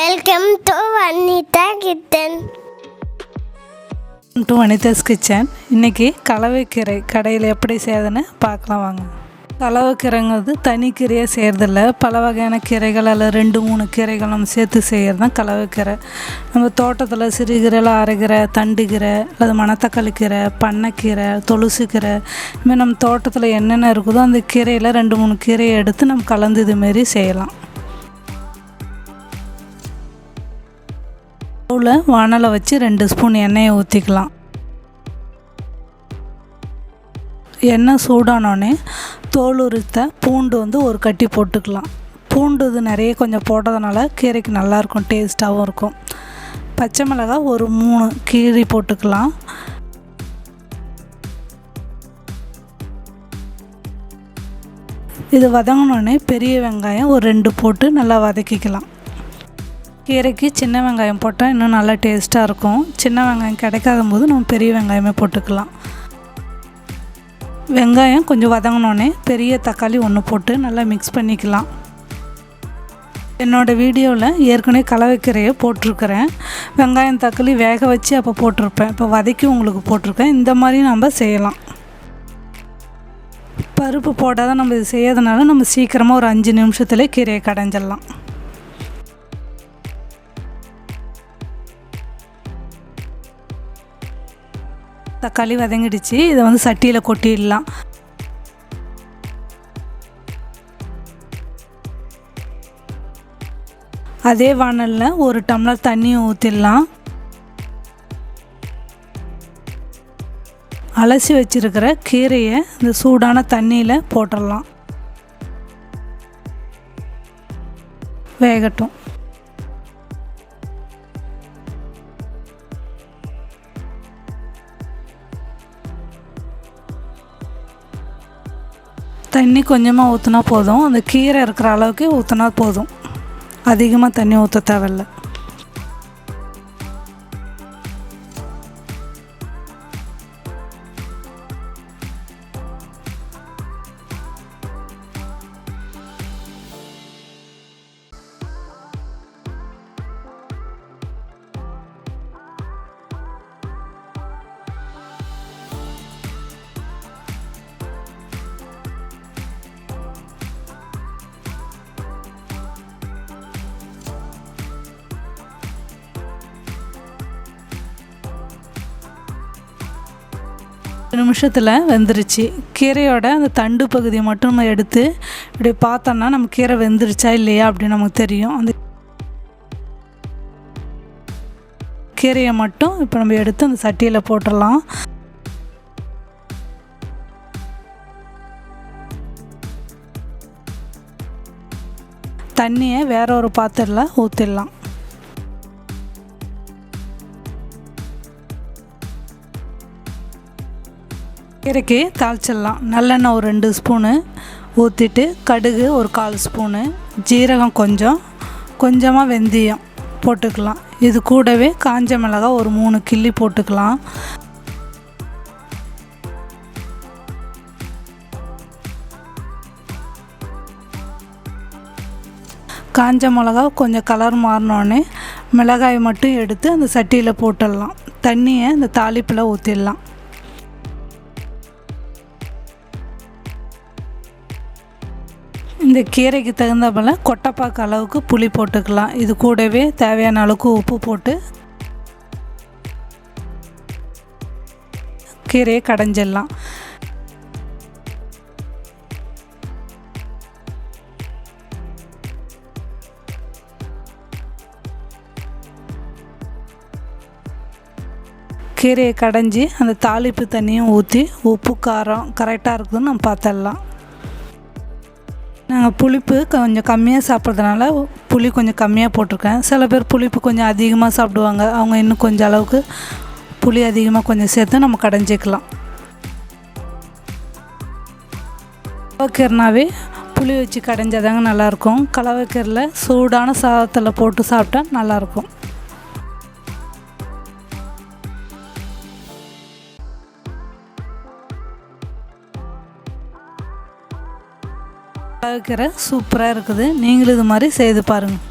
Welcome to Vanitha Kitchen. To Vanitha's kitchen. இன்றைக்கி கலவை கீரை கடையில் எப்படி செய்யறதுன்னு பார்க்கலாம் வாங்க. கலவை கீரைங்கிறது தனி கீரையாக செய்கிறதில்ல, பல வகையான கீரைகள் அல்லது 2-3 கீரைகள் நம்ம சேர்த்து செய்கிறது தான் கலவை கீரை. நம்ம தோட்டத்தில் சிறுகீரையில் அரைக்கீரை, தண்டுக்கீரை அல்லது மணத்தக்காளி கீரை, பண்ணைக்கீரை, துளசி கீரை, இதுமாதிரி நம்ம தோட்டத்தில் என்னென்ன இருக்குதோ அந்த கீரையில் 2-3 கீரையை எடுத்து நம்ம கலந்து இதுமாரி செய்யலாம். வானலை வச்சு 2 ஸ்பூன் எண்ணெயை ஊற்றிக்கலாம். எண்ணெய் சூடானோடனே தோல் உரித்த பூண்டு ஒரு கட்டி போட்டுக்கலாம். பூண்டு இது நிறைய கொஞ்சம் போட்டதுனால கீரைக்கு நல்லாயிருக்கும், டேஸ்ட்டாகவும் இருக்கும். பச்சை மிளகாய் ஒரு 3 கீரி போட்டுக்கலாம். இது வதங்கினோடனே பெரிய வெங்காயம் ஒரு 2 போட்டு நல்லா வதக்கிக்கலாம். கீரைக்கு சின்ன வெங்காயம் போட்டால் இன்னும் நல்லா டேஸ்ட்டாக இருக்கும். சின்ன வெங்காயம் கிடைக்காத போது நம்ம பெரிய வெங்காயமே போட்டுக்கலாம். வெங்காயம் கொஞ்சம் வதங்கினோடனே பெரிய தக்காளி 1 போட்டு நல்லா மிக்ஸ் பண்ணிக்கலாம். என்னோடய வீடியோவில் ஏற்கனவே கலவை கீரையை போட்டிருக்கிறேன். வெங்காயம் தக்காளி வேக வச்சு அப்போ போட்டிருப்பேன், இப்போ வதக்கி உங்களுக்கு போட்டிருக்கேன். இந்த மாதிரி நம்ம செய்யலாம். பருப்பு போட்டால் தான் நம்ம இது செய்யறதுனால நம்ம சீக்கிரமாக ஒரு 5 நிமிஷத்துலேயே கீரையை கடைஞ்சிடலாம். தக்காளி வதங்கிடுச்சு, இதை சட்டியில் கொட்டிடலாம். அதே வானலில் 1 டம்ளர் தண்ணியை ஊற்றிடலாம். அலசி வச்சுருக்கிற கீரையை இந்த சூடான தண்ணியில் போட்டுடலாம். வேகட்டும். தண்ணி கொஞ்சமாக ஊற்றினா போதும், அந்த கீரை இருக்கிற அளவுக்கு ஊற்றினா போதும், அதிகமாக தண்ணி ஊற்ற தேவையில்லை. நிமிஷத்தில் வெந்துருச்சு. கீரையோட அந்த தண்டு பகுதியை மட்டும் நம்ம எடுத்து இப்படி பார்த்தோன்னா நம்ம கீரை வெந்துருச்சா இல்லையா அப்படின்னு நமக்கு தெரியும். அந்த கீரையை மட்டும் இப்போ நம்ம எடுத்து அந்த சட்டியில் போட்டுடலாம். தண்ணியை வேற ஒரு பாத்திரத்தில் ஊற்றிடலாம். கீரைக்கு தாளிச்சிடலாம். நல்லெண்ணெய் ஒரு 2 ஸ்பூனு ஊற்றிட்டு கடுகு ஒரு 1/4 ஸ்பூனு, ஜீரகம் கொஞ்சமாக வெந்தயம் போட்டுக்கலாம். இது கூடவே காஞ்ச மிளகாய் ஒரு 3 கிள்ளி போட்டுக்கலாம். காஞ்ச மிளகாய் கொஞ்சம் கலர் மாறினோடனே மிளகாயை மட்டும் எடுத்து அந்த சட்டியில் போட்டுடலாம். தண்ணியை இந்த தாளிப்பில் ஊற்றிடலாம். இந்த கீரைக்கு தகுந்த போல் கொட்டைப்பாக்கு அளவுக்கு புளி போட்டுக்கலாம். இது கூடவே தேவையான அளவுக்கு உப்பு போட்டு கீரையை கடைஞ்சிடலாம். கீரையை கடைஞ்சி அந்த தாளிப்பு தண்ணியும் ஊற்றி உப்பு காரம் கரெக்டாக இருக்குதுன்னு நம்ம பார்த்துடலாம். நாங்கள் புளிப்பு கொஞ்சம் கம்மியாக சாப்பிட்றதுனால புளி கொஞ்சம் கம்மியாக போட்டிருக்கேன். சில பேர் புளிப்பு கொஞ்சம் அதிகமாக சாப்பிடுவாங்க, அவங்க இன்னும் கொஞ்சம் அளவுக்கு புளி அதிகமாக கொஞ்சம் சேர்த்து நம்ம கடைஞ்சிக்கலாம். கலவைக்கீரைனாவே புளி வச்சு கடைஞ்சாதாங்க நல்லாயிருக்கும். கலவைக்கீரையில் சூடான சாதத்தில் போட்டு சாப்பிட்டா நல்லாயிருக்கும். கீரை சூப்பராக இருக்குது. நீங்களும் இது மாதிரி செய்து பாருங்கள்.